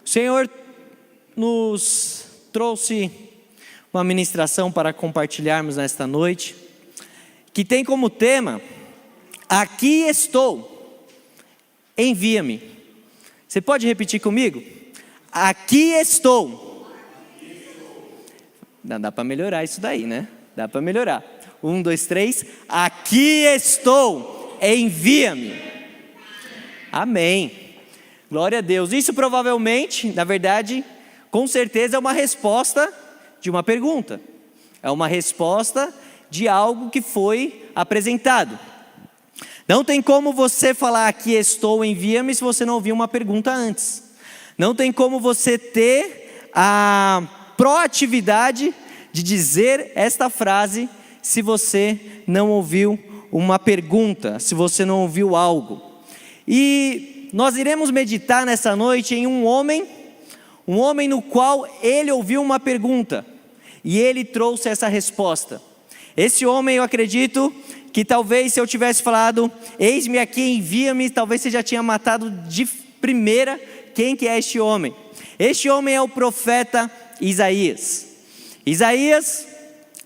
Senhor nos trouxe uma ministração para compartilharmos nesta noite, que tem como tema: aqui estou, envia-me. Você pode repetir comigo? Aqui estou. Dá para melhorar isso daí, né? Dá para melhorar. 1, 2, 3. Aqui estou, envia-me. Amém. Glória a Deus. Isso provavelmente, na verdade, com certeza é uma resposta de uma pergunta. É uma resposta de algo que foi apresentado. Não tem como você falar aqui estou, envia-me, se você não ouviu uma pergunta antes. Não tem como você ter a proatividade de dizer esta frase se você não ouviu uma pergunta, se você não ouviu algo. E nós iremos meditar nessa noite em um homem no qual ele ouviu uma pergunta e ele trouxe essa resposta. Esse homem, eu acredito que talvez se eu tivesse falado, eis-me aqui, envia-me, talvez você já tinha matado de primeira quem que é este homem. Este homem é o profeta Isaías. Isaías,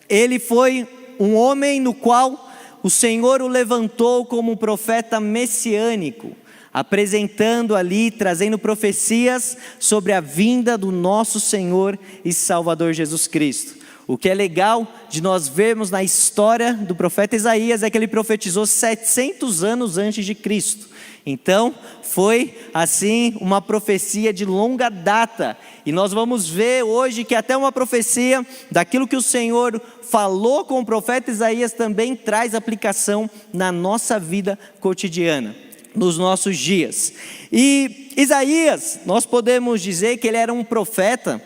ele foi um homem no qual o Senhor o levantou como um profeta messiânico, apresentando ali, trazendo profecias sobre a vinda do nosso Senhor e Salvador Jesus Cristo. O que é legal de nós vermos na história do profeta Isaías é que ele profetizou 700 anos antes de Cristo. Então, foi assim uma profecia de longa data. E nós vamos ver hoje que até uma profecia daquilo que o Senhor falou com o profeta Isaías também traz aplicação na nossa vida cotidiana, nos nossos dias. E Isaías, nós podemos dizer que ele era um profeta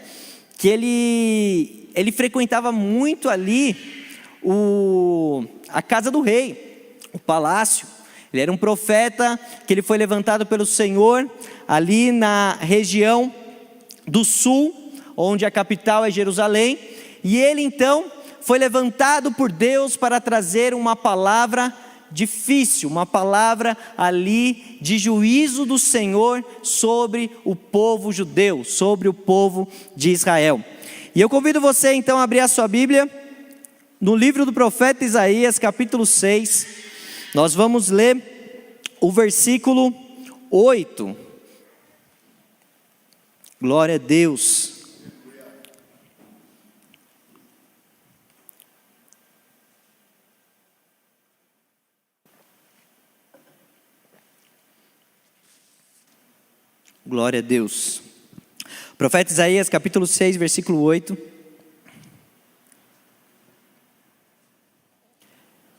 que ele frequentava muito ali a casa do rei, o palácio. Ele era um profeta que ele foi levantado pelo Senhor ali na região do sul, onde a capital é Jerusalém. E ele então foi levantado por Deus para trazer uma palavra difícil, uma palavra ali de juízo do Senhor sobre o povo judeu, sobre o povo de Israel. E eu convido você então a abrir a sua Bíblia no livro do profeta Isaías, capítulo 6. Nós vamos ler o versículo 8. Glória a Deus. Glória a Deus. Profeta Isaías, capítulo 6, versículo 8.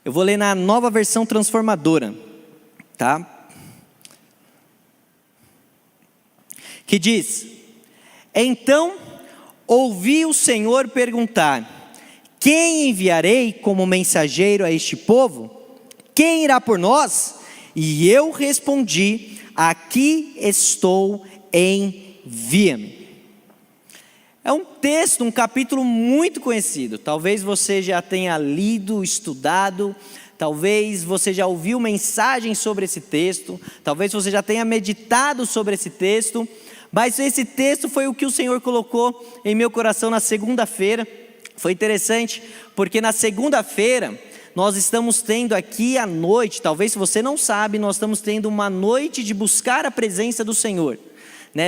Eu vou ler na Nova Versão Transformadora, tá? Que diz: então ouvi o Senhor perguntar: quem enviarei como mensageiro a este povo? Quem irá por nós? E eu respondi: aqui estou, envia-me. É um texto, um capítulo muito conhecido. Talvez você já tenha lido, estudado, talvez você já ouviu mensagem sobre esse texto, talvez você já tenha meditado sobre esse texto, mas esse texto foi o que o Senhor colocou em meu coração na segunda-feira. Foi interessante, porque na segunda-feira nós estamos tendo aqui à noite, talvez se você não sabe, nós estamos tendo uma noite de buscar a presença do Senhor.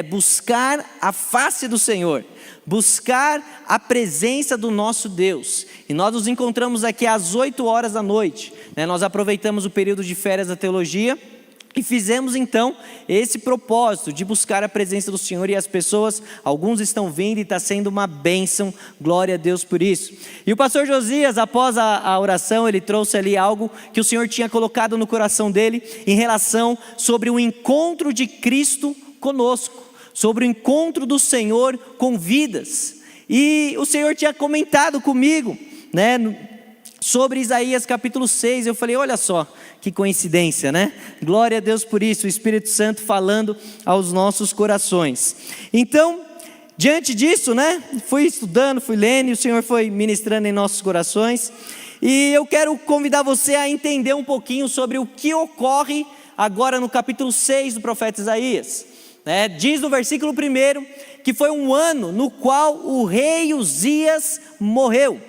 Buscar a face do Senhor, buscar a presença do nosso Deus. E nós nos encontramos aqui às 8 horas da noite. Nós aproveitamos o período de férias da teologia e fizemos então esse propósito de buscar a presença do Senhor. E as pessoas, alguns estão vindo e está sendo uma bênção, glória a Deus por isso. E o pastor Josias, após a oração, ele trouxe ali algo que o Senhor tinha colocado no coração dele em relação sobre o encontro de Cristo conosco, sobre o encontro do Senhor com vidas. E o Senhor tinha comentado comigo, sobre Isaías capítulo 6, eu falei, olha só, que coincidência, Glória a Deus por isso, o Espírito Santo falando aos nossos corações. Então, diante disso, fui estudando, fui lendo, e o Senhor foi ministrando em nossos corações, e eu quero convidar você a entender um pouquinho sobre o que ocorre agora no capítulo 6 do profeta Isaías. Diz no versículo 1 que foi um ano no qual o rei Uzias morreu.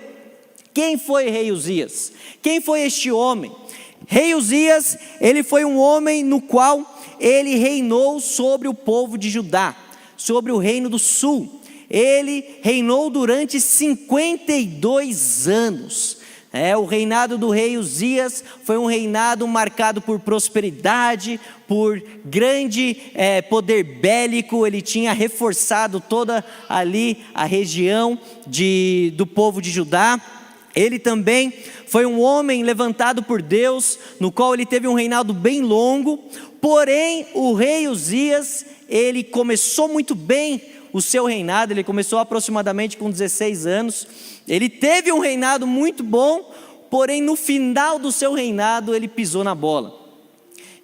Quem foi rei Uzias? Quem foi este homem? Rei Uzias, ele foi um homem no qual ele reinou sobre o povo de Judá, sobre o reino do sul. Ele reinou durante 52 anos. O reinado do rei Uzias foi um reinado marcado por prosperidade, por grande poder bélico. Ele tinha reforçado toda ali a região do povo de Judá. Ele também foi um homem levantado por Deus, no qual ele teve um reinado bem longo. Porém, o rei Uzias, ele começou muito bem o seu reinado. Ele começou aproximadamente com 16 anos. Ele teve um reinado muito bom, porém no final do seu reinado ele pisou na bola.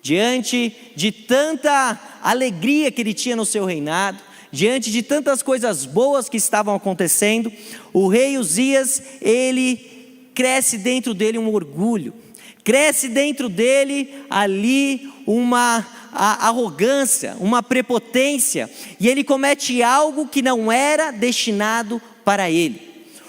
Diante de tanta alegria que ele tinha no seu reinado, diante de tantas coisas boas que estavam acontecendo, o rei Uzias, ele cresce dentro dele um orgulho, cresce dentro dele ali uma arrogância, uma prepotência, e ele comete algo que não era destinado para ele.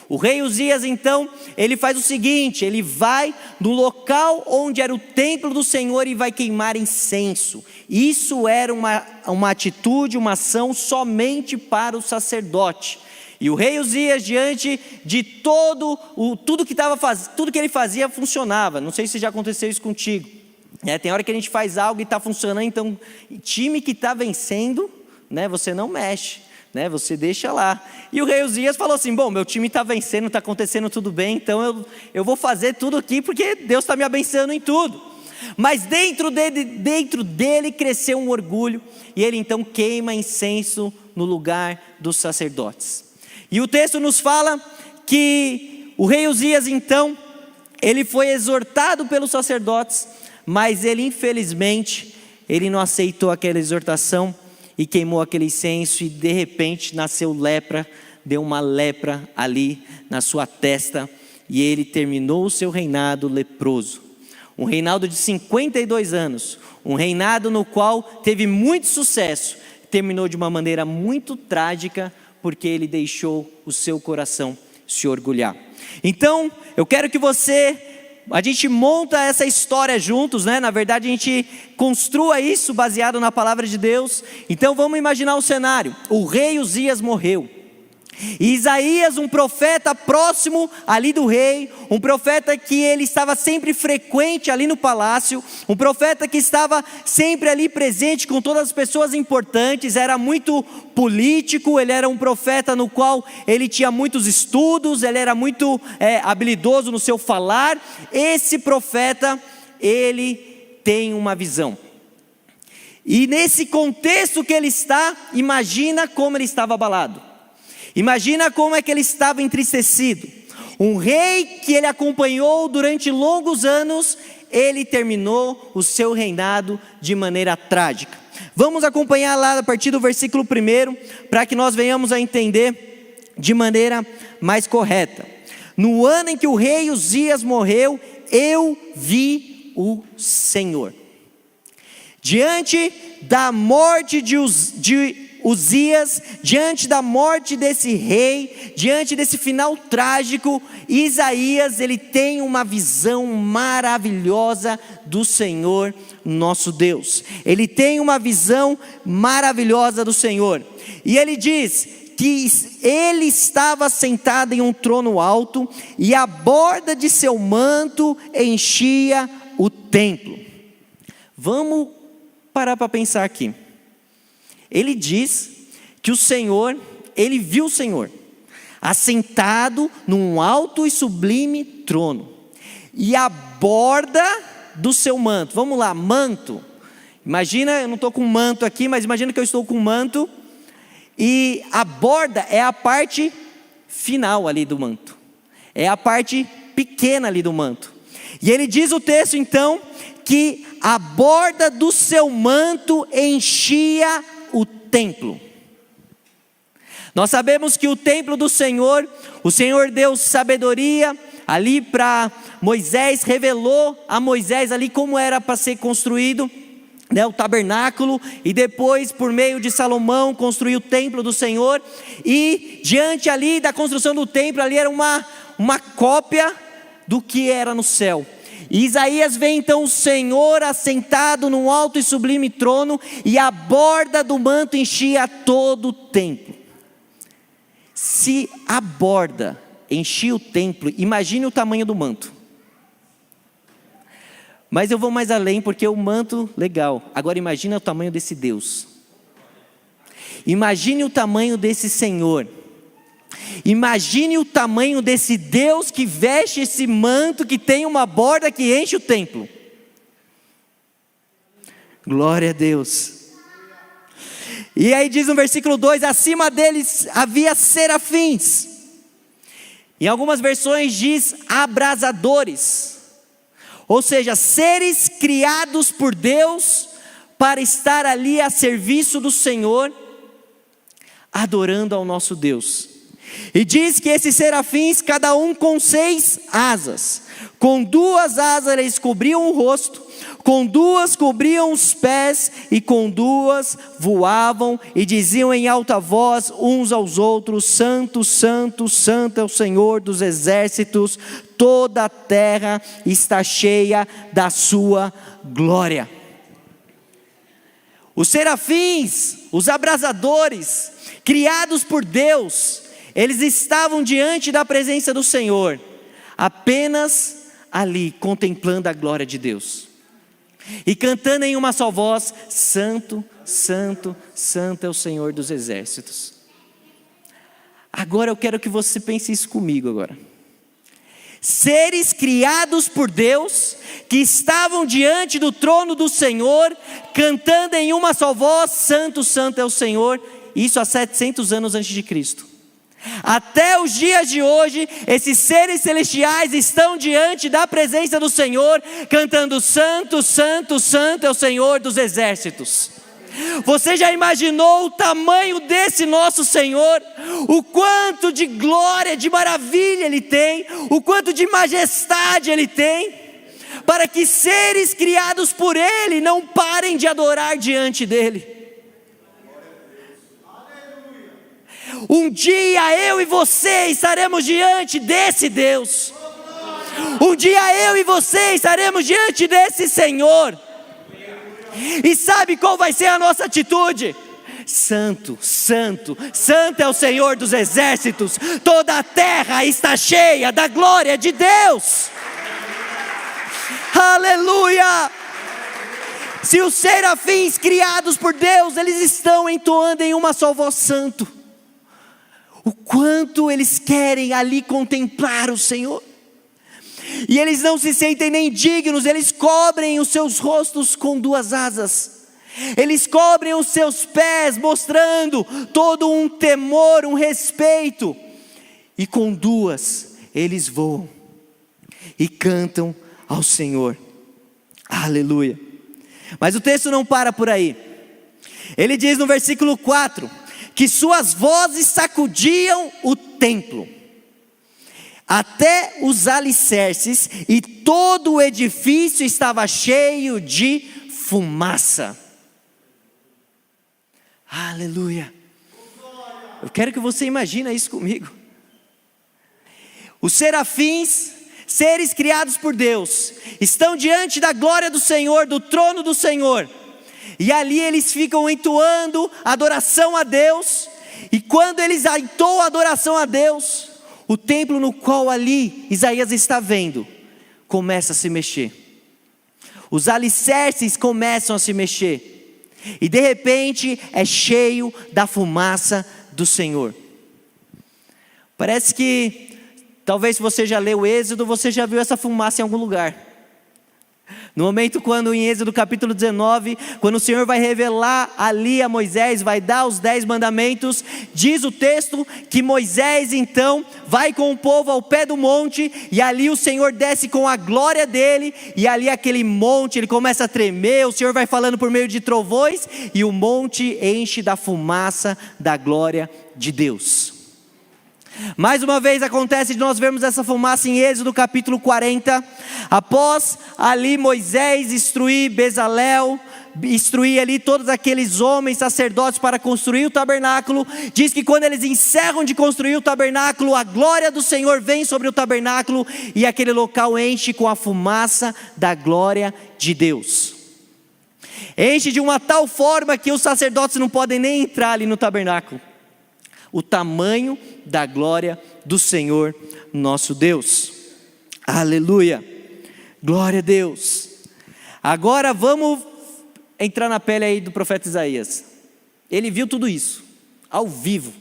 O rei Uzias então, ele faz o seguinte: ele vai no local onde era o templo do Senhor e vai queimar incenso. Isso era uma atitude, uma ação somente para o sacerdote. E o rei Uzias, diante de tudo que ele fazia funcionava. Não sei se já aconteceu isso contigo. Tem hora que a gente faz algo e está funcionando, então time que está vencendo, você não mexe. Você deixa lá. E o rei Uzias falou assim: bom, meu time está vencendo, está acontecendo tudo bem, então eu vou fazer tudo aqui, porque Deus está me abençoando em tudo. Mas dentro dele cresceu um orgulho, e ele então queima incenso no lugar dos sacerdotes. E o texto nos fala que o rei Uzias então, ele foi exortado pelos sacerdotes, mas ele infelizmente, ele não aceitou aquela exortação, e queimou aquele incenso, e de repente nasceu lepra, deu uma lepra ali na sua testa, e ele terminou o seu reinado leproso. Um reinado de 52 anos, um reinado no qual teve muito sucesso, terminou de uma maneira muito trágica, porque ele deixou o seu coração se orgulhar. Então, eu quero que a gente monta essa história juntos, na verdade a gente construa isso baseado na palavra de Deus. Então vamos imaginar o cenário: o rei Uzias morreu, e Isaías, um profeta próximo ali do rei, um profeta que ele estava sempre frequente ali no palácio, um profeta que estava sempre ali presente com todas as pessoas importantes, era muito político, ele era um profeta no qual ele tinha muitos estudos, ele era muito habilidoso no seu falar. Esse profeta, ele tem uma visão, e nesse contexto que ele está, imagina como ele estava abalado. Imagina como é que ele estava entristecido. Um rei que ele acompanhou durante longos anos, ele terminou o seu reinado de maneira trágica. Vamos acompanhar lá a partir do versículo 1, para que nós venhamos a entender de maneira mais correta. No ano em que o rei Uzias morreu, eu vi o Senhor. Diante da morte de Uzias, diante da morte desse rei, diante desse final trágico, Isaías, ele tem uma visão maravilhosa do Senhor nosso Deus. Ele tem uma visão maravilhosa do Senhor, e ele diz que ele estava sentado em um trono alto, e a borda de seu manto enchia o templo. Vamos parar para pensar aqui. Ele diz que o Senhor, ele viu o Senhor assentado num alto e sublime trono, e a borda do seu manto, vamos lá, manto, imagina, eu não estou com manto aqui, mas imagina que eu estou com manto, e a borda é a parte final ali do manto, é a parte pequena ali do manto. E ele diz o texto então, que a borda do seu manto enchia o templo. Nós sabemos que o templo do Senhor, o Senhor deu sabedoria ali para Moisés, revelou a Moisés ali como era para ser construído o tabernáculo, e depois, por meio de Salomão, construiu o templo do Senhor. E diante ali da construção do templo, ali era uma cópia do que era no céu. E Isaías vê então o Senhor assentado num alto e sublime trono, e a borda do manto enchia todo o templo. Se a borda enchia o templo, imagine o tamanho do manto. Mas eu vou mais além, porque o manto, legal. Agora imagine o tamanho desse Deus. Imagine o tamanho desse Senhor. Imagine o tamanho desse Deus que veste esse manto, que tem uma borda que enche o templo. Glória a Deus. E aí diz no versículo 2: acima deles havia serafins. Em algumas versões diz abrasadores. Ou seja, seres criados por Deus para estar ali a serviço do Senhor, adorando ao nosso Deus. E diz que esses serafins, cada um com 6 asas, com 2 asas eles cobriam o rosto, com 2 cobriam os pés, e com 2 voavam, e diziam em alta voz uns aos outros: Santo, Santo, Santo é o Senhor dos exércitos, toda a terra está cheia da sua glória. Os serafins, os abrasadores, criados por Deus, eles estavam diante da presença do Senhor, apenas ali contemplando a glória de Deus, e cantando em uma só voz: Santo, Santo, Santo é o Senhor dos exércitos. Agora eu quero que você pense isso comigo agora. Seres criados por Deus, que estavam diante do trono do Senhor, cantando em uma só voz: Santo, Santo é o Senhor. Isso há 700 anos antes de Cristo. Até os dias de hoje, esses seres celestiais estão diante da presença do Senhor, cantando: Santo, Santo, Santo é o Senhor dos exércitos. Você já imaginou o tamanho desse nosso Senhor? O quanto de glória, de maravilha Ele tem, o quanto de majestade Ele tem, para que seres criados por Ele não parem de adorar diante dEle. Um dia eu e você estaremos diante desse Deus. Um dia eu e você estaremos diante desse Senhor. E sabe qual vai ser a nossa atitude? Santo, Santo, Santo é o Senhor dos exércitos. Toda a terra está cheia da glória de Deus. Aleluia! Se os serafins criados por Deus, eles estão entoando em uma só voz: Santo, o quanto eles querem ali contemplar o Senhor, e eles não se sentem nem dignos, eles cobrem os seus rostos com 2 asas, eles cobrem os seus pés, mostrando todo um temor, um respeito, e com 2 eles voam e cantam ao Senhor. Aleluia! Mas o texto não para por aí. Ele diz no versículo 4, que suas vozes sacudiam o templo, até os alicerces, e todo o edifício estava cheio de fumaça. Aleluia! Eu quero que você imagine isso comigo. Os serafins, seres criados por Deus, estão diante da glória do Senhor, do trono do Senhor, e ali eles ficam entoando adoração a Deus. E quando eles entoam adoração a Deus, o templo no qual ali Isaías está vendo começa a se mexer. Os alicerces começam a se mexer, e de repente é cheio da fumaça do Senhor. Parece que, talvez se você já leu o Êxodo, você já viu essa fumaça em algum lugar. No momento quando em Êxodo capítulo 19, quando o Senhor vai revelar ali a Moisés, vai dar os 10 mandamentos, diz o texto que Moisés então vai com o povo ao pé do monte, e ali o Senhor desce com a glória dele, e ali aquele monte, ele começa a tremer, o Senhor vai falando por meio de trovões, e o monte enche da fumaça da glória de Deus. Mais uma vez acontece de nós vermos essa fumaça em Êxodo capítulo 40, após ali Moisés instruir Bezalel, instruir ali todos aqueles homens sacerdotes para construir o tabernáculo. Diz que quando eles encerram de construir o tabernáculo, a glória do Senhor vem sobre o tabernáculo e aquele local enche com a fumaça da glória de Deus. Enche de uma tal forma que os sacerdotes não podem nem entrar ali no tabernáculo. O tamanho da glória do Senhor nosso Deus. Aleluia, glória a Deus. Agora vamos entrar na pele aí do profeta Isaías. Ele viu tudo isso, ao vivo.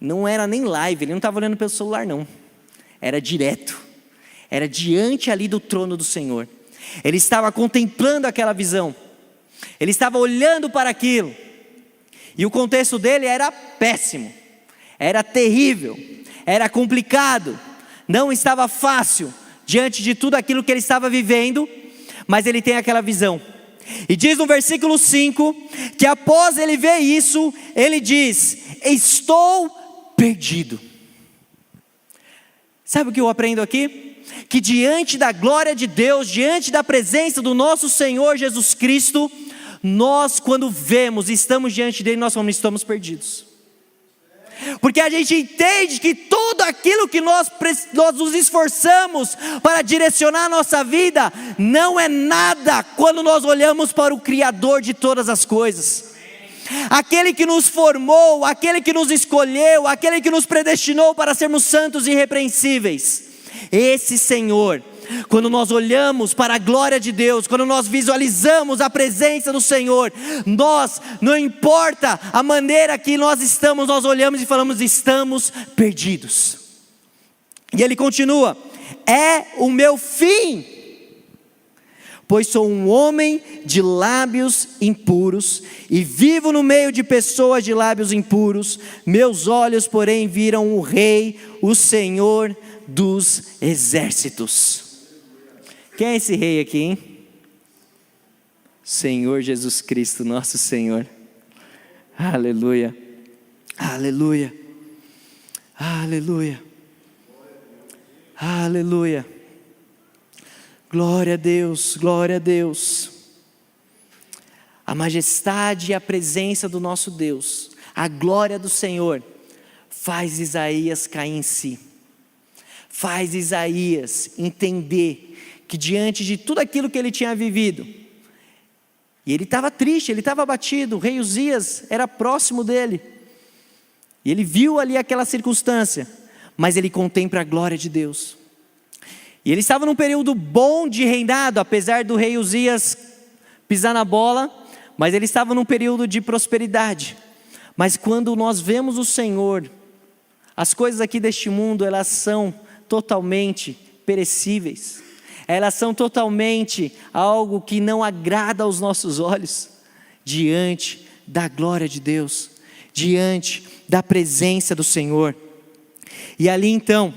Não era nem live, ele não estava olhando pelo celular não. Era direto, era diante ali do trono do Senhor. Ele estava contemplando aquela visão, ele estava olhando para aquilo, e o contexto dele era péssimo, era terrível, era complicado, não estava fácil, diante de tudo aquilo que ele estava vivendo, mas ele tem aquela visão, e diz no versículo 5, que após ele ver isso, ele diz: estou perdido. Sabe o que eu aprendo aqui? Que diante da glória de Deus, diante da presença do nosso Senhor Jesus Cristo, nós quando vemos, estamos diante dele, nós não estamos perdidos. Porque a gente entende que tudo aquilo que nós nos esforçamos para direcionar a nossa vida, não é nada quando nós olhamos para o Criador de todas as coisas. Aquele que nos formou, aquele que nos escolheu, aquele que nos predestinou para sermos santos e irrepreensíveis. Esse Senhor, quando nós olhamos para a glória de Deus, quando nós visualizamos a presença do Senhor, nós, não importa a maneira que nós estamos, nós olhamos e falamos: estamos perdidos. E ele continua: é o meu fim, pois sou um homem de lábios impuros, e vivo no meio de pessoas de lábios impuros. Meus olhos, porém, viram o Rei, o Senhor dos exércitos. Quem é esse rei aqui, hein? Senhor Jesus Cristo, nosso Senhor. Aleluia, aleluia, aleluia, aleluia. Glória a Deus, glória a Deus. A majestade e a presença do nosso Deus, a glória do Senhor, faz Isaías cair em si. Faz Isaías entender que diante de tudo aquilo que ele tinha vivido, e ele estava triste, ele estava abatido, o rei Uzias era próximo dele, e ele viu ali aquela circunstância, mas ele contempla a glória de Deus. E ele estava num período bom de reinado, apesar do rei Uzias pisar na bola, mas ele estava num período de prosperidade. Mas quando nós vemos o Senhor, as coisas aqui deste mundo, elas são totalmente perecíveis, elas são totalmente algo que não agrada aos nossos olhos, diante da glória de Deus, diante da presença do Senhor. E ali então,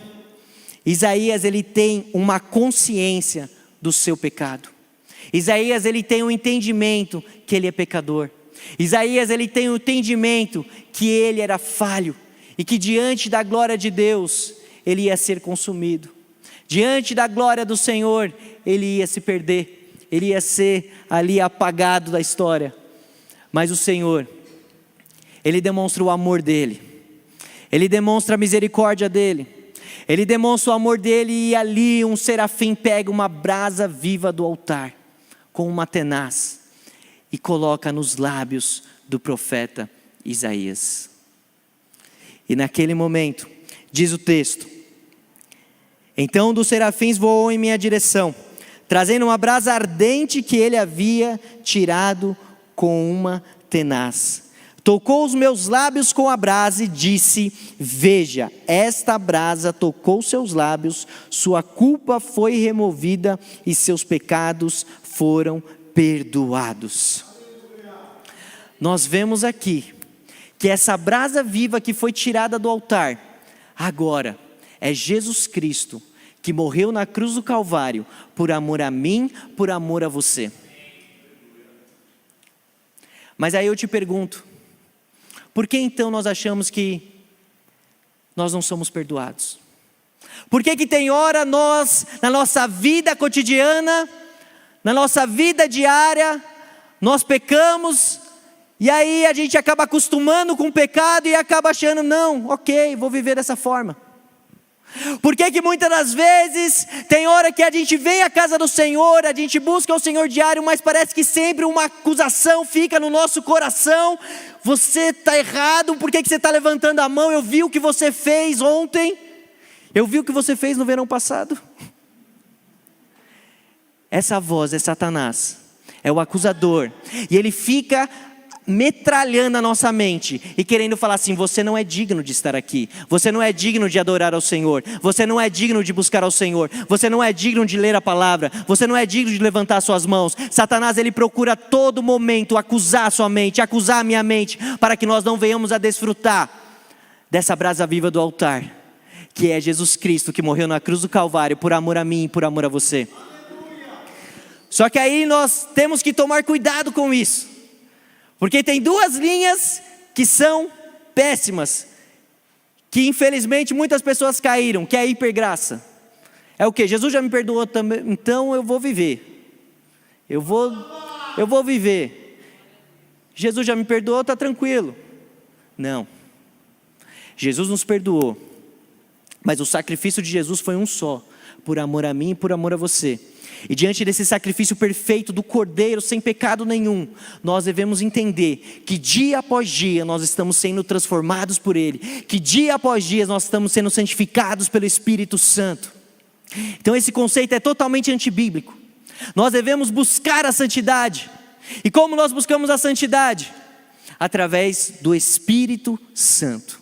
Isaías ele tem uma consciência do seu pecado. Isaías ele tem um entendimento que ele é pecador. Isaías ele tem um entendimento que ele era falho e que diante da glória de Deus ele ia ser consumido. Diante da glória do Senhor ele ia se perder, ele ia ser ali apagado da história. Mas o Senhor, ele demonstra o amor dele, ele demonstra a misericórdia dele, ele demonstra o amor dele, e ali um serafim pega uma brasa viva do altar, com uma tenaz, e coloca nos lábios do profeta Isaías. E naquele momento, diz o texto: então um dos serafins voou em minha direção, trazendo uma brasa ardente que ele havia tirado com uma tenaz. Tocou os meus lábios com a brasa e disse: veja, esta brasa tocou seus lábios, sua culpa foi removida e seus pecados foram perdoados. Nós vemos aqui que essa brasa viva que foi tirada do altar, agora é Jesus Cristo que morreu na cruz do Calvário por amor a mim, por amor a você. Mas aí eu te pergunto, por que então nós achamos que nós não somos perdoados? Por que tem hora nós, na nossa vida cotidiana, na nossa vida diária, nós pecamos, e aí a gente acaba acostumando com o pecado e acaba achando, não, ok, vou viver dessa forma. Por que muitas das vezes, tem hora que a gente vem à casa do Senhor, a gente busca o Senhor diário, mas parece que sempre uma acusação fica no nosso coração, você está errado, por que você está levantando a mão? Eu vi o que você fez ontem, eu vi o que você fez no verão passado. Essa voz é Satanás, é o acusador, e ele fica metralhando a nossa mente e querendo falar assim: você não é digno de estar aqui, você não é digno de adorar ao Senhor, você não é digno de buscar ao Senhor, você não é digno de ler a palavra, você não é digno de levantar suas mãos. Satanás, ele procura a todo momento acusar a sua mente, acusar a minha mente, para que nós não venhamos a desfrutar dessa brasa viva do altar, que é Jesus Cristo, que morreu na cruz do Calvário por amor a mim e por amor a você. Só que aí nós temos que tomar cuidado com isso, porque tem duas linhas que são péssimas, que infelizmente muitas pessoas caíram, que é a hipergraça. É o que? Jesus já me perdoou também, então eu vou viver. Eu vou viver. Jesus já me perdoou, está tranquilo. Não. Jesus nos perdoou, mas o sacrifício de Jesus foi um só, por amor a mim e por amor a você. E diante desse sacrifício perfeito do Cordeiro, sem pecado nenhum, nós devemos entender que dia após dia nós estamos sendo transformados por Ele, que dia após dia nós estamos sendo santificados pelo Espírito Santo. Então esse conceito é totalmente antibíblico. Nós devemos buscar a santidade. E como nós buscamos a santidade? Através do Espírito Santo.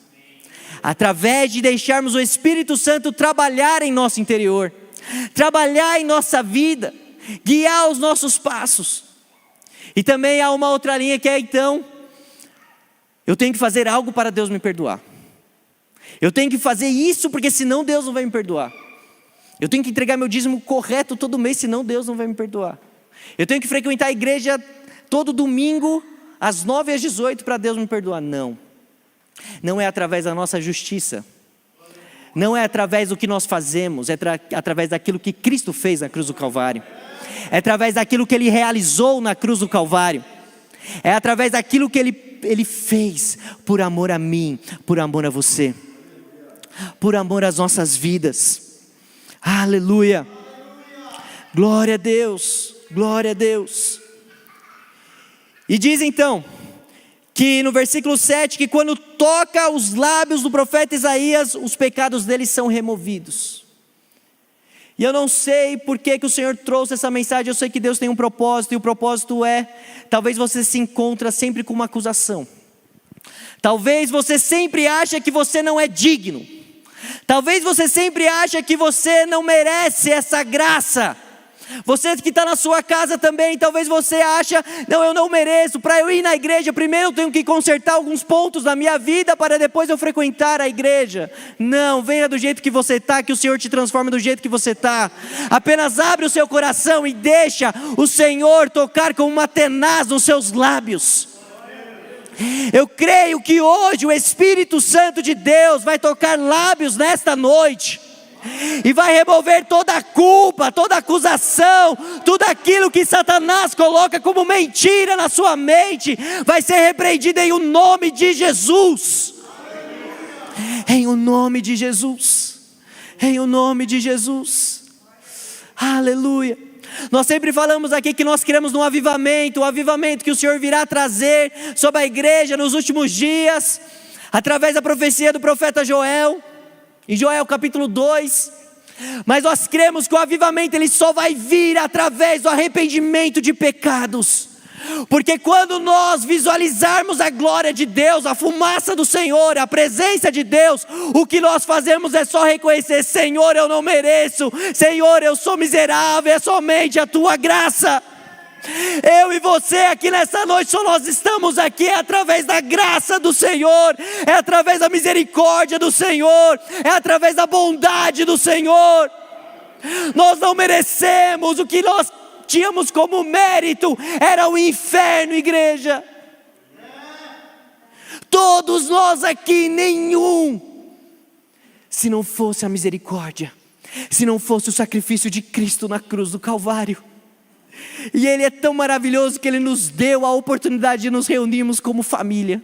Através de deixarmos o Espírito Santo trabalhar em nosso interior, trabalhar em nossa vida, guiar os nossos passos. E também há uma outra linha que é: então, eu tenho que fazer algo para Deus me perdoar. Eu tenho que fazer isso, porque senão Deus não vai me perdoar. Eu tenho que entregar meu dízimo correto todo mês, senão Deus não vai me perdoar. Eu tenho que frequentar a igreja todo domingo, às 9 às 18, para Deus me perdoar. Não. Não é através da nossa justiça. Não é através do que nós fazemos, é através daquilo que Cristo fez na cruz do Calvário. É através daquilo que Ele realizou na cruz do Calvário. É através daquilo que Ele fez por amor a mim, por amor a você, por amor às nossas vidas. Aleluia! Glória a Deus, glória a Deus. E diz então, que no versículo 7, que quando toca os lábios do profeta Isaías, os pecados dele são removidos. E eu não sei por que o Senhor trouxe essa mensagem. Eu sei que Deus tem um propósito, e o propósito é: talvez você se encontra sempre com uma acusação. Talvez você sempre acha que você não é digno. Talvez você sempre acha que você não merece essa graça. Você que está na sua casa também, talvez você acha: não, eu não mereço. Para eu ir na igreja, primeiro eu tenho que consertar alguns pontos na minha vida, para depois eu frequentar a igreja. Não, venha do jeito que você está, que o Senhor te transforme do jeito que você está. Apenas abre o seu coração e deixa o Senhor tocar com uma tenaz nos seus lábios. Eu creio que hoje o Espírito Santo de Deus vai tocar lábios nesta noite, e vai remover toda a culpa, toda a acusação, tudo aquilo que Satanás coloca como mentira na sua mente, vai ser repreendido em o nome de Jesus. Em o nome de Jesus. Em o nome de Jesus. Aleluia. Nós sempre falamos aqui que nós queremos um avivamento, o avivamento que o Senhor virá trazer sobre a igreja nos últimos dias, através da profecia do profeta Joel, em Joel capítulo 2, mas nós cremos que o avivamento ele só vai vir através do arrependimento de pecados, porque quando nós visualizarmos a glória de Deus, a fumaça do Senhor, a presença de Deus, o que nós fazemos é só reconhecer: Senhor, eu não mereço, Senhor, eu sou miserável, é somente a Tua graça. Eu e você aqui nessa noite, só nós estamos aqui através da graça do Senhor, é através da misericórdia do Senhor, é através da bondade do Senhor. Nós não merecemos. O que nós tínhamos como mérito era o inferno, igreja. Todos nós aqui, nenhum, se não fosse a misericórdia, se não fosse o sacrifício de Cristo na cruz do Calvário. E Ele é tão maravilhoso que Ele nos deu a oportunidade de nos reunirmos como família.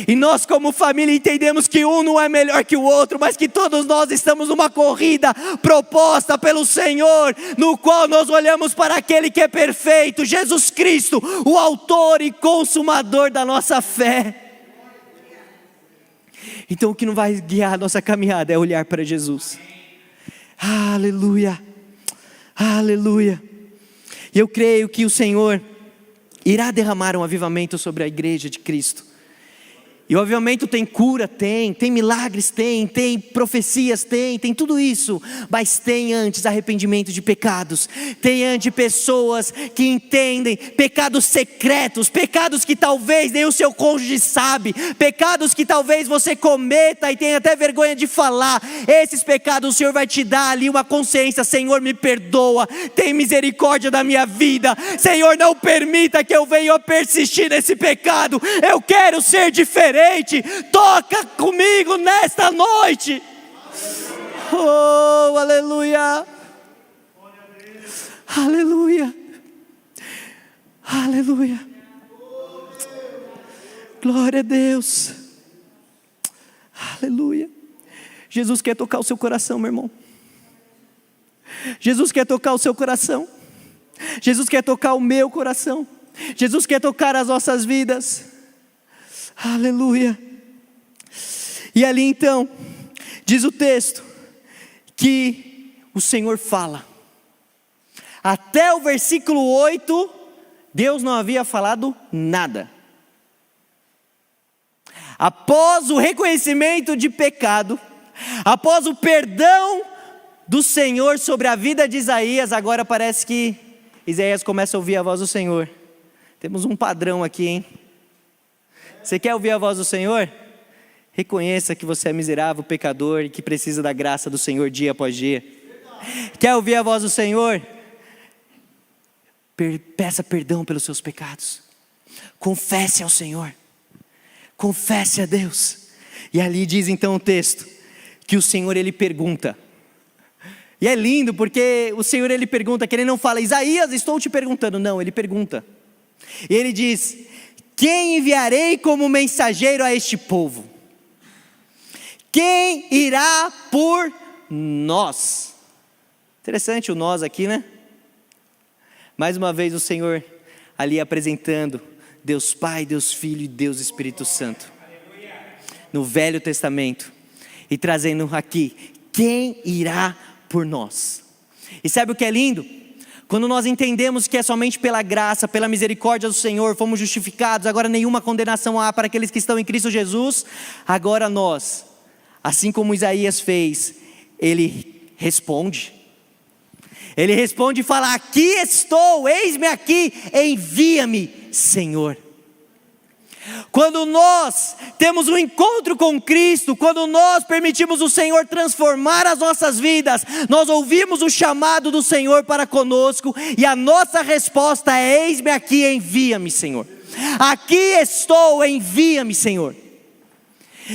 E nós como família entendemos que um não é melhor que o outro, mas que todos nós estamos numa corrida proposta pelo Senhor, no qual nós olhamos para aquele que é perfeito, Jesus Cristo, o autor e consumador da nossa fé. Então o que não vai guiar a nossa caminhada é olhar para Jesus. Aleluia, aleluia. E eu creio que o Senhor irá derramar um avivamento sobre a igreja de Cristo. E o avivamento tem cura, tem milagres, tem profecias, tem tudo isso. Mas tem antes arrependimento de pecados. Tem antes pessoas que entendem pecados secretos, pecados que talvez nem o seu cônjuge sabe, pecados que talvez você cometa e tenha até vergonha de falar. Esses pecados o Senhor vai te dar ali uma consciência: Senhor, me perdoa, tem misericórdia da minha vida. Senhor, não permita que eu venha a persistir nesse pecado. Eu quero ser diferente. Toca comigo nesta noite. Oh, aleluia. Aleluia. Aleluia. Glória a Deus. Aleluia. Jesus quer tocar o seu coração, meu irmão. Jesus quer tocar o seu coração. Jesus quer tocar o meu coração. Jesus quer tocar as nossas vidas. Aleluia. E ali então, diz o texto, que o Senhor fala. Até o versículo 8, Deus não havia falado nada. Após o reconhecimento de pecado, após o perdão do Senhor sobre a vida de Isaías, agora parece que Isaías começa a ouvir a voz do Senhor. Temos um padrão aqui, hein? Você quer ouvir a voz do Senhor? Reconheça que você é miserável, pecador e que precisa da graça do Senhor dia após dia. Quer ouvir a voz do Senhor? Peça perdão pelos seus pecados. Confesse ao Senhor. Confesse a Deus. E ali diz então o texto, que o Senhor Ele pergunta. E é lindo porque o Senhor Ele pergunta, que Ele não fala: Isaías, estou te perguntando. Não, Ele pergunta. E Ele diz: quem enviarei como mensageiro a este povo? Quem irá por nós? Interessante o nós aqui, né? Mais uma vez o Senhor ali apresentando Deus Pai, Deus Filho e Deus Espírito Santo. No Velho Testamento. E trazendo aqui, quem irá por nós? E sabe o que é lindo? Quando nós entendemos que é somente pela graça, pela misericórdia do Senhor, fomos justificados, agora nenhuma condenação há para aqueles que estão em Cristo Jesus. Agora nós, assim como Isaías fez, ele responde. Ele responde e fala: aqui estou, eis-me aqui, envia-me, Senhor. Quando nós temos um encontro com Cristo, quando nós permitimos o Senhor transformar as nossas vidas, nós ouvimos o chamado do Senhor para conosco, e a nossa resposta é: eis-me aqui, envia-me, Senhor. Aqui estou, envia-me, Senhor.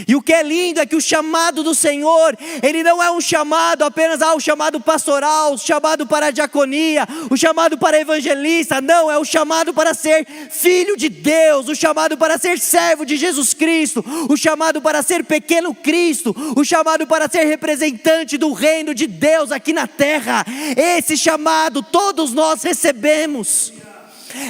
E o que é lindo é que o chamado do Senhor, ele não é um chamado apenas o chamado pastoral, o chamado para a diaconia, o chamado para evangelista. Não, é o chamado para ser filho de Deus, o chamado para ser servo de Jesus Cristo, o chamado para ser pequeno Cristo, o chamado para ser representante do reino de Deus aqui na terra. Esse chamado todos nós recebemos.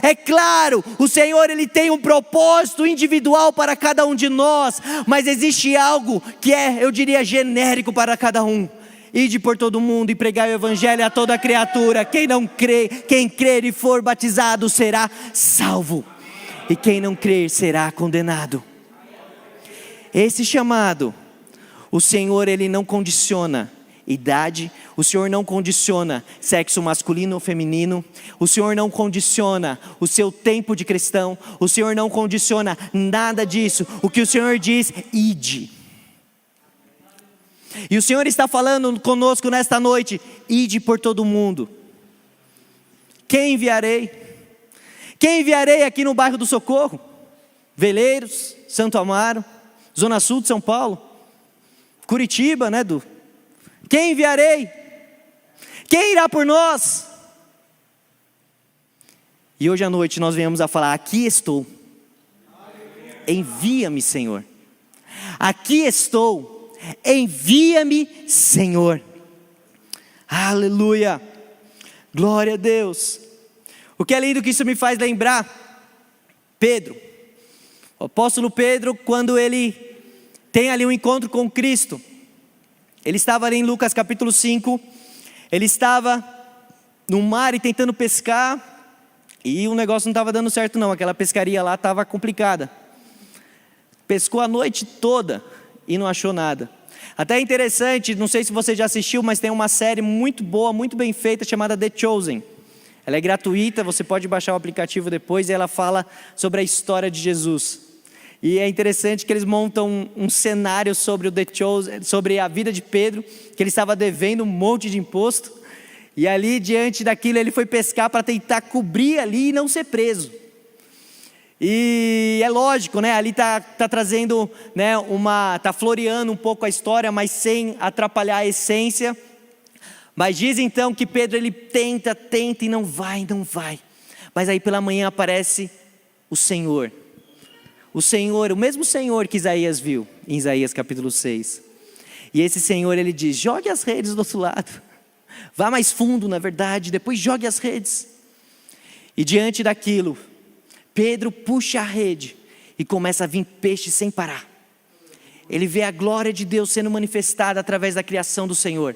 É claro, o Senhor Ele tem um propósito individual para cada um de nós, mas existe algo que é, eu diria, genérico para cada um. Ide por todo mundo e pregai o evangelho a toda criatura. Quem não crê, quem crer e for batizado será salvo, e quem não crer será condenado. Esse chamado, o Senhor Ele não condiciona idade, o Senhor não condiciona sexo masculino ou feminino, o Senhor não condiciona o seu tempo de cristão, o Senhor não condiciona nada disso. O que o Senhor diz: ide. E o Senhor está falando conosco nesta noite: ide por todo mundo. Quem enviarei? Quem enviarei aqui no bairro do Socorro? Veleiros, Santo Amaro, Zona Sul de São Paulo, Curitiba, né, Du? Quem enviarei? Quem irá por nós? E hoje à noite nós viemos a falar: aqui estou, envia-me, Senhor. Aqui estou, envia-me, Senhor. Aleluia, glória a Deus. O que é lindo que isso me faz lembrar, Pedro, o apóstolo Pedro, quando ele tem ali um encontro com Cristo. Ele estava ali em Lucas capítulo 5, ele estava no mar e tentando pescar, e o negócio não estava dando certo não, aquela pescaria lá estava complicada. Pescou a noite toda e não achou nada. Até é interessante, não sei se você já assistiu, mas tem uma série muito boa, muito bem feita, chamada The Chosen. Ela é gratuita, você pode baixar o aplicativo depois, e ela fala sobre a história de Jesus. E é interessante que eles montam um cenário sobre o The Chosen, sobre a vida de Pedro, que ele estava devendo um monte de imposto, e ali diante daquilo ele foi pescar para tentar cobrir ali e não ser preso. E é lógico, né? Ali tá trazendo, né, tá floreando um pouco a história, mas sem atrapalhar a essência. Mas diz então que Pedro ele tenta e não vai. Mas aí pela manhã aparece o Senhor. O Senhor, o mesmo Senhor que Isaías viu em Isaías capítulo 6. E esse Senhor ele diz: jogue as redes do outro lado. Vá mais fundo, na verdade, depois jogue as redes. E diante daquilo, Pedro puxa a rede e começa a vir peixe sem parar. Ele vê a glória de Deus sendo manifestada através da criação do Senhor.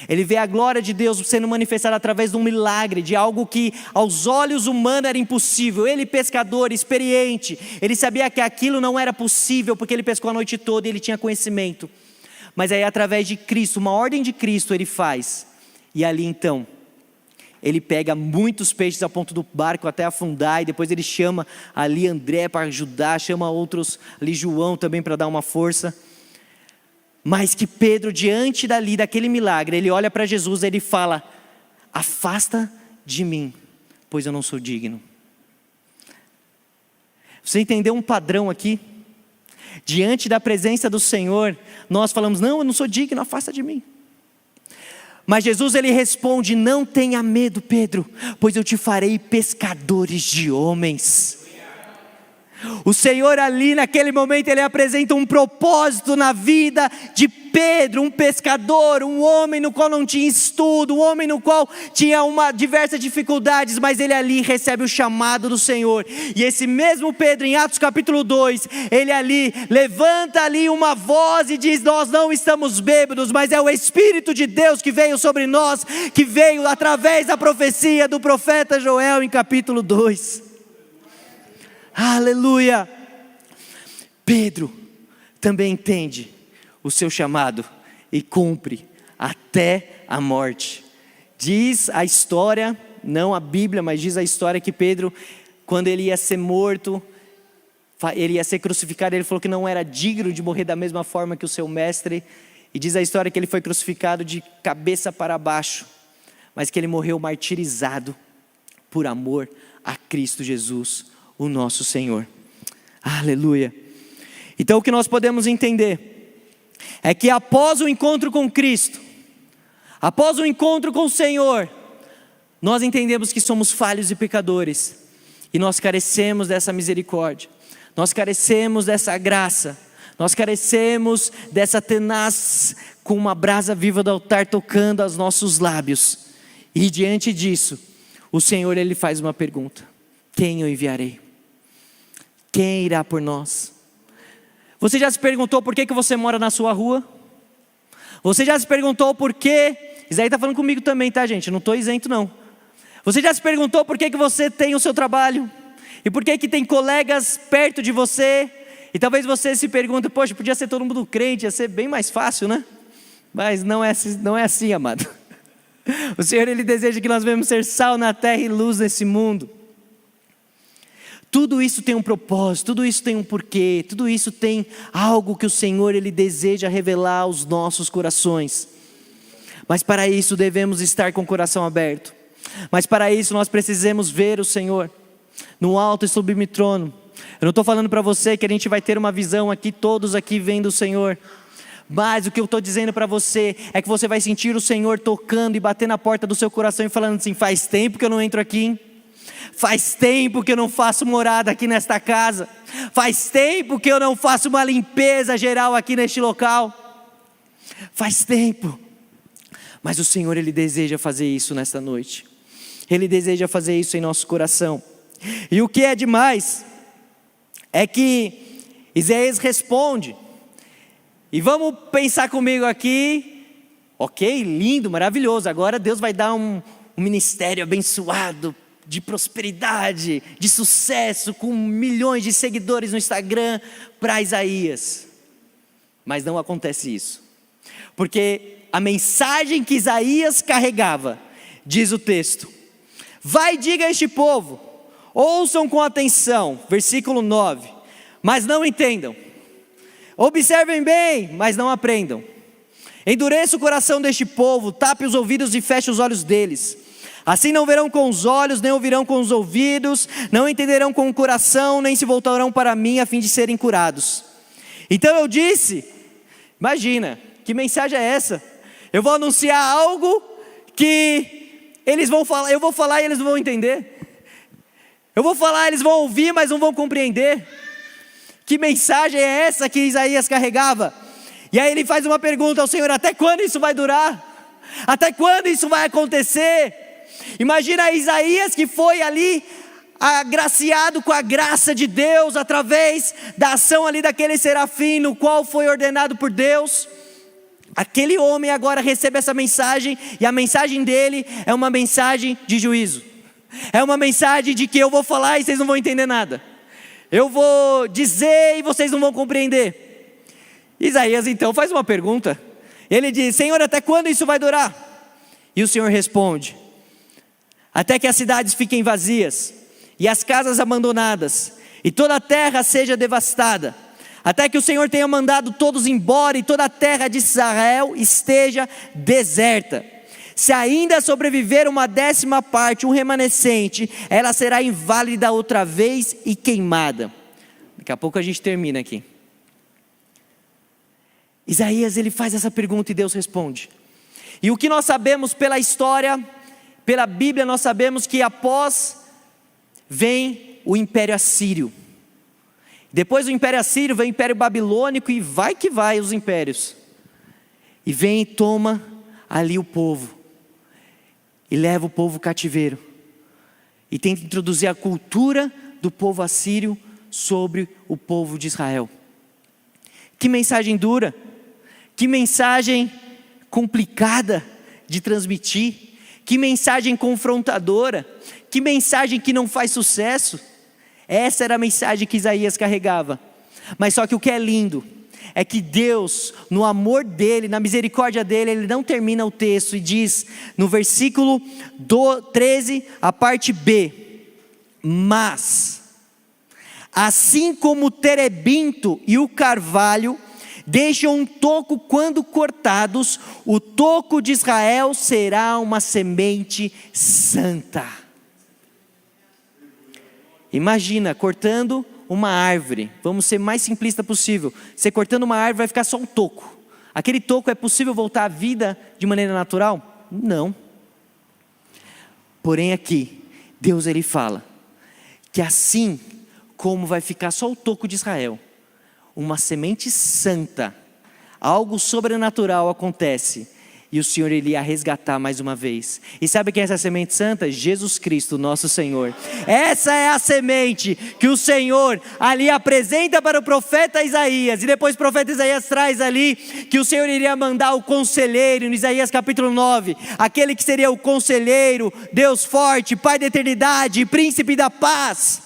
Ele vê a glória de Deus sendo manifestada através de um milagre, de algo que aos olhos humanos era impossível. Ele, pescador, experiente, ele sabia que aquilo não era possível, porque ele pescou a noite toda e ele tinha conhecimento. Mas aí através de Cristo, uma ordem de Cristo ele faz. E ali então, ele pega muitos peixes ao ponto do barco até afundar, e depois ele chama ali André para ajudar, chama outros ali, João também para dar uma força. Mas que Pedro, diante daquele milagre, ele olha para Jesus e ele fala: afasta de mim, pois eu não sou digno. Você entendeu um padrão aqui? Diante da presença do Senhor, nós falamos: não, eu não sou digno, afasta de mim. Mas Jesus ele responde: não tenha medo, Pedro, pois eu te farei pescadores de homens. O Senhor ali naquele momento ele apresenta um propósito na vida de Pedro, um pescador, um homem no qual não tinha estudo, um homem no qual tinha diversas dificuldades, mas ele ali recebe o chamado do Senhor. E esse mesmo Pedro, em Atos capítulo 2, ele ali levanta ali uma voz e diz: nós não estamos bêbados, mas é o Espírito de Deus que veio sobre nós, que veio através da profecia do profeta Joel em capítulo 2. Aleluia. Pedro também entende o seu chamado e cumpre até a morte. Diz a história, não a Bíblia, mas diz a história que Pedro, quando ele ia ser morto, ele ia ser crucificado, ele falou que não era digno de morrer da mesma forma que o seu mestre. E diz a história que ele foi crucificado de cabeça para baixo, mas que ele morreu martirizado por amor a Cristo Jesus, o nosso Senhor. Aleluia. Então o que nós podemos entender é que após o encontro com Cristo, após o encontro com o Senhor, nós entendemos que somos falhos e pecadores, e nós carecemos dessa misericórdia, nós carecemos dessa graça, nós carecemos dessa tenaz com uma brasa viva do altar tocando aos nossos lábios. E diante disso, o Senhor ele faz uma pergunta: quem eu enviarei? Quem irá por nós? Você já se perguntou por que você mora na sua rua? Você já se perguntou por que... Isso aí está falando comigo também, tá, gente? Eu não estou isento, não. Você já se perguntou por que você tem o seu trabalho? E por que tem colegas perto de você? E talvez você se pergunte: poxa, podia ser todo mundo crente, ia ser bem mais fácil, né? Mas não é assim, amado. O Senhor ele deseja que nós venhamos ser sal na terra e luz nesse mundo. Tudo isso tem um propósito, tudo isso tem um porquê, tudo isso tem algo que o Senhor ele deseja revelar aos nossos corações. Mas para isso devemos estar com o coração aberto. Mas para isso nós precisamos ver o Senhor no alto e sublime trono. Eu não estou falando para você que a gente vai ter uma visão aqui, todos aqui vendo o Senhor. Mas o que eu estou dizendo para você é que você vai sentir o Senhor tocando e batendo na porta do seu coração e falando assim: faz tempo que eu não entro aqui, hein? Faz tempo que eu não faço morada aqui nesta casa. Faz tempo que eu não faço uma limpeza geral aqui neste local. Faz tempo. Mas o Senhor, Ele deseja fazer isso nesta noite. Ele deseja fazer isso em nosso coração. E o que é demais é que Isaías responde. E vamos pensar comigo aqui. Ok, lindo, maravilhoso. Agora Deus vai dar um ministério abençoado, de prosperidade, de sucesso, com milhões de seguidores no Instagram para Isaías. Mas não acontece isso. Porque a mensagem que Isaías carregava, diz o texto: vai e diga a este povo, ouçam com atenção, versículo 9, mas não entendam. Observem bem, mas não aprendam. Endureça o coração deste povo, tape os ouvidos e feche os olhos deles. Assim não verão com os olhos, nem ouvirão com os ouvidos, não entenderão com o coração, nem se voltarão para mim a fim de serem curados. Então eu disse, imagina, que mensagem é essa? Eu vou anunciar algo que eles vão falar, eu vou falar e eles não vão entender. Eu vou falar, eles vão ouvir, mas não vão compreender. Que mensagem é essa que Isaías carregava? E aí ele faz uma pergunta ao Senhor: até quando isso vai durar? Até quando isso vai acontecer? Imagina Isaías, que foi ali agraciado com a graça de Deus, através da ação ali daquele serafim, no qual foi ordenado por Deus. Aquele homem agora recebe essa mensagem, e a mensagem dele é uma mensagem de juízo. É uma mensagem de que eu vou falar e vocês não vão entender nada. Eu vou dizer e vocês não vão compreender. Isaías então faz uma pergunta. Ele diz: Senhor, até quando isso vai durar? E o Senhor responde: até que as cidades fiquem vazias, e as casas abandonadas, e toda a terra seja devastada, até que o Senhor tenha mandado todos embora, e toda a terra de Israel esteja deserta. Se ainda sobreviver uma 10ª parte, um remanescente, ela será inválida outra vez e queimada. Daqui a pouco a gente termina aqui. Isaías, ele faz essa pergunta e Deus responde. E o que nós sabemos pela história, pela Bíblia, nós sabemos que após vem o Império Assírio. Depois do Império Assírio vem o Império Babilônico, e vai que vai os impérios. E vem e toma ali o povo. E leva o povo cativeiro. E tenta introduzir a cultura do povo assírio sobre o povo de Israel. Que mensagem dura. Que mensagem complicada de transmitir. Que mensagem confrontadora. Que mensagem que não faz sucesso. Essa era a mensagem que Isaías carregava. Mas só que o que é lindo é que Deus, no amor dele, na misericórdia dele, ele não termina o texto e diz no versículo 13, a parte B: mas assim como o terebinto e o carvalho deixam um toco quando cortados, o toco de Israel será uma semente santa. Imagina cortando uma árvore, vamos ser mais simplista possível. Você cortando uma árvore vai ficar só um toco. Aquele toco, é possível voltar à vida de maneira natural? Não. Porém aqui, Deus ele fala que assim como vai ficar só o toco de Israel, uma semente santa, algo sobrenatural acontece, e o Senhor ele ia resgatar mais uma vez. E sabe quem é essa semente santa? Jesus Cristo, nosso Senhor. Essa é a semente que o Senhor ali apresenta para o profeta Isaías, e depois o profeta Isaías traz ali que o Senhor iria mandar o conselheiro, no Isaías capítulo 9, aquele que seria o conselheiro, Deus forte, Pai da eternidade, príncipe da paz.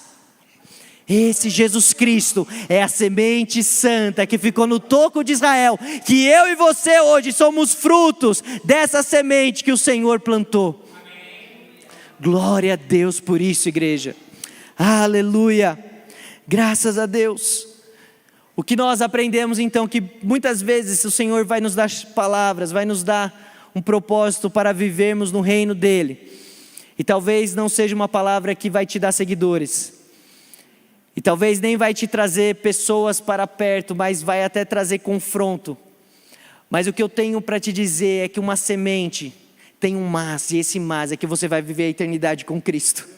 Esse Jesus Cristo é a semente santa que ficou no toco de Israel, que eu e você hoje somos frutos dessa semente que o Senhor plantou. Amém. Glória a Deus por isso, igreja. Aleluia. Graças a Deus. O que nós aprendemos então, que muitas vezes o Senhor vai nos dar palavras, vai nos dar um propósito para vivermos no reino dEle. E talvez não seja uma palavra que vai te dar seguidores. E talvez nem vai te trazer pessoas para perto, mas vai até trazer confronto. Mas o que eu tenho para te dizer é que uma semente tem um mas, e esse mas é que você vai viver a eternidade com Cristo.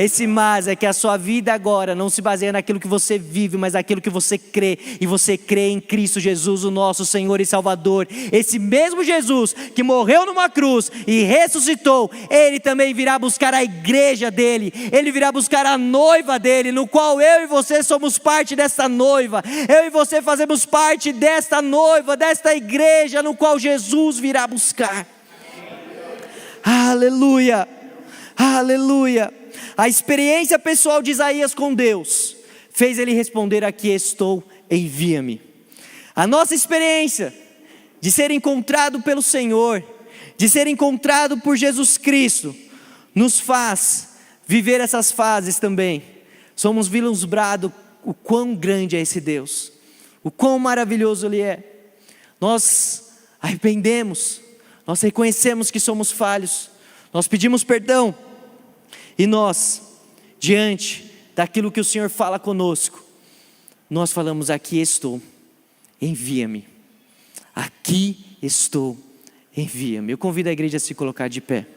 Esse mas é que a sua vida agora não se baseia naquilo que você vive, mas naquilo que você crê. E você crê em Cristo Jesus, o nosso Senhor e Salvador. Esse mesmo Jesus que morreu numa cruz e ressuscitou, Ele também virá buscar a igreja dele. Ele virá buscar a noiva dele, no qual eu e você somos parte desta noiva. Eu e você fazemos parte desta noiva, desta igreja, no qual Jesus virá buscar. Aleluia, aleluia. A experiência pessoal de Isaías com Deus fez ele responder: aqui estou, envia-me. A nossa experiência de ser encontrado pelo Senhor, de ser encontrado por Jesus Cristo, nos faz viver essas fases também. Somos vislumbrados o quão grande é esse Deus, o quão maravilhoso Ele é. Nós arrependemos, nós reconhecemos que somos falhos, nós pedimos perdão, e nós, diante daquilo que o Senhor fala conosco, nós falamos: aqui estou, envia-me. Aqui estou, envia-me. Eu convido a igreja a se colocar de pé.